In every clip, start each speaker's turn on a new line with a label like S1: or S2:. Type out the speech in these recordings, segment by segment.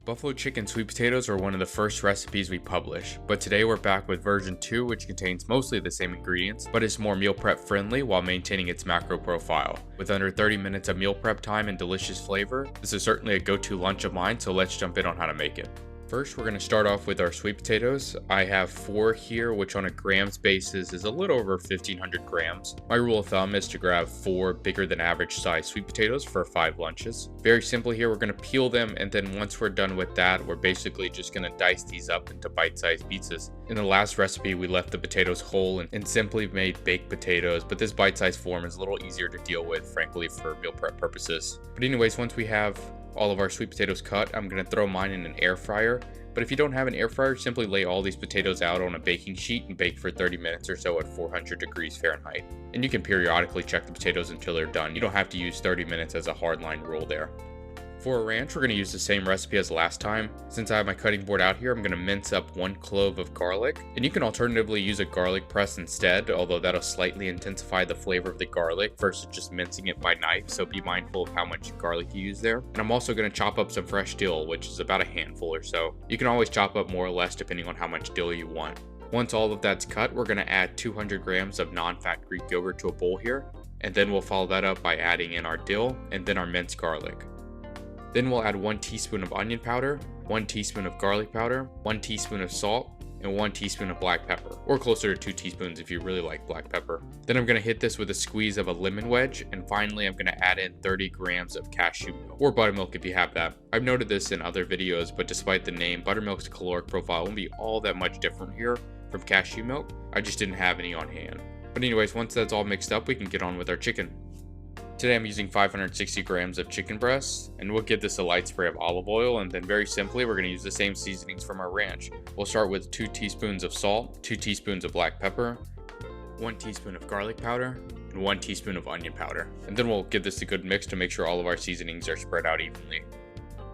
S1: Buffalo chicken sweet potatoes are one of the first recipes we publish, but today we're back with version 2, which contains mostly the same ingredients, but is more meal prep friendly while maintaining its macro profile. With under 30 minutes of meal prep time and delicious flavor, this is certainly a go-to lunch of mine, so let's jump in on how to make it. First, we're going to start off with our sweet potatoes. I have 4 here, which on a grams basis is a little over 1,500 grams. My rule of thumb is to grab 4 bigger than average size sweet potatoes for 5 lunches. Very simple here, we're going to peel them, and then once we're done with that, we're basically just going to dice these up into bite-sized pieces. In the last recipe, we left the potatoes whole and simply made baked potatoes, but this bite-sized form is a little easier to deal with, frankly, for meal prep purposes. But anyways, once we have all of our sweet potatoes cut, I'm going to throw mine in an air fryer. But if you don't have an air fryer, simply lay all these potatoes out on a baking sheet and bake for 30 minutes or so at 400 degrees Fahrenheit. And you can periodically check the potatoes until they're done. You don't have to use 30 minutes as a hardline rule there. For a ranch, we're going to use the same recipe as last time. Since I have my cutting board out here, I'm going to mince up 1 clove of garlic. And you can alternatively use a garlic press instead, although that'll slightly intensify the flavor of the garlic versus just mincing it by knife, so be mindful of how much garlic you use there. And I'm also going to chop up some fresh dill, which is about a handful or so. You can always chop up more or less depending on how much dill you want. Once all of that's cut, we're going to add 200 grams of non-fat Greek yogurt to a bowl here. And then we'll follow that up by adding in our dill and then our minced garlic. Then we'll add 1 teaspoon of onion powder, 1 teaspoon of garlic powder, 1 teaspoon of salt, and 1 teaspoon of black pepper, or closer to 2 teaspoons if you really like black pepper. Then I'm going to hit this with a squeeze of a lemon wedge, and finally I'm going to add in 30 grams of cashew milk, or buttermilk if you have that. I've noted this in other videos, but despite the name, buttermilk's caloric profile won't be all that much different here from cashew milk. I just didn't have any on hand. But anyways, once that's all mixed up, we can get on with our chicken. Today I'm using 560 grams of chicken breasts, and we'll give this a light spray of olive oil, and then very simply we're going to use the same seasonings from our ranch. We'll start with 2 teaspoons of salt, 2 teaspoons of black pepper, 1 teaspoon of garlic powder, and 1 teaspoon of onion powder. And then we'll give this a good mix to make sure all of our seasonings are spread out evenly.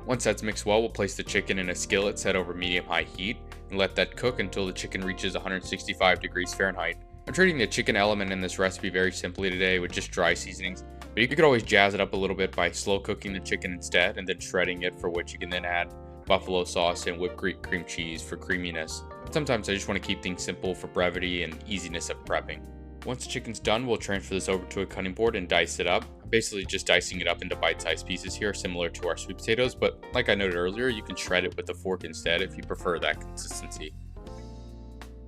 S1: Once that's mixed well, we'll place the chicken in a skillet set over medium-high heat and let that cook until the chicken reaches 165 degrees Fahrenheit. I'm treating the chicken element in this recipe very simply today with just dry seasonings. But you could always jazz it up a little bit by slow cooking the chicken instead and then shredding it, for which you can then add buffalo sauce and whipped cream cheese for creaminess. Sometimes I just want to keep things simple for brevity and easiness of prepping. Once the chicken's done, we'll transfer this over to a cutting board and dice it up. I'm basically just dicing it up into bite-sized pieces here, similar to our sweet potatoes, but like I noted earlier, you can shred it with a fork instead if you prefer that consistency.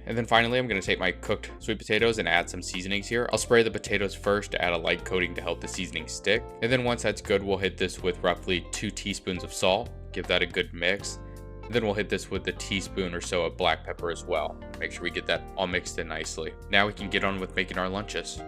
S1: And then finally, I'm going to take my cooked sweet potatoes and add some seasonings here. I'll spray the potatoes first to add a light coating to help the seasoning stick. And then once that's good, we'll hit this with roughly 2 teaspoons of salt. Give that a good mix. And then we'll hit this with a teaspoon or so of black pepper as well. Make sure we get that all mixed in nicely. Now we can get on with making our lunches.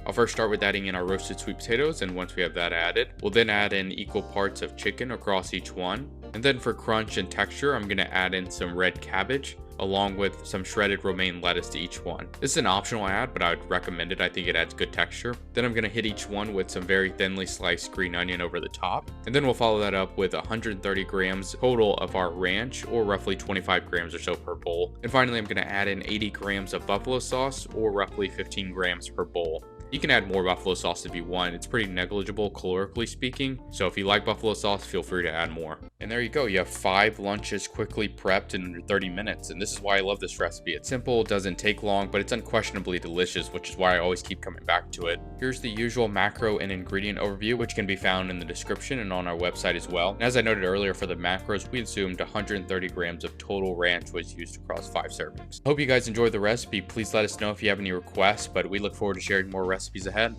S1: I'll first start with adding in our roasted sweet potatoes, and once we have that added, we'll then add in equal parts of chicken across each one. And then for crunch and texture, I'm going to add in some red cabbage, along with some shredded romaine lettuce to each one. This is an optional add, but I would recommend it. I think it adds good texture. Then I'm going to hit each one with some very thinly sliced green onion over the top. And then we'll follow that up with 130 grams total of our ranch, or roughly 25 grams or so per bowl. And finally, I'm going to add in 80 grams of buffalo sauce, or roughly 15 grams per bowl. You can add more buffalo sauce if you want. It's pretty negligible calorically speaking, so if you like buffalo sauce, feel free to add more. And there you go, you have 5 lunches quickly prepped in under 30 minutes, and this is why I love this recipe. It's simple, doesn't take long, but it's unquestionably delicious, which is why I always keep coming back to it. Here's the usual macro and ingredient overview, which can be found in the description and on our website as well. And as I noted earlier, for the macros, we assumed 130 grams of total ranch was used across 5 servings. I hope you guys enjoyed the recipe. Please let us know if you have any requests, but we look forward to sharing more recipes ahead.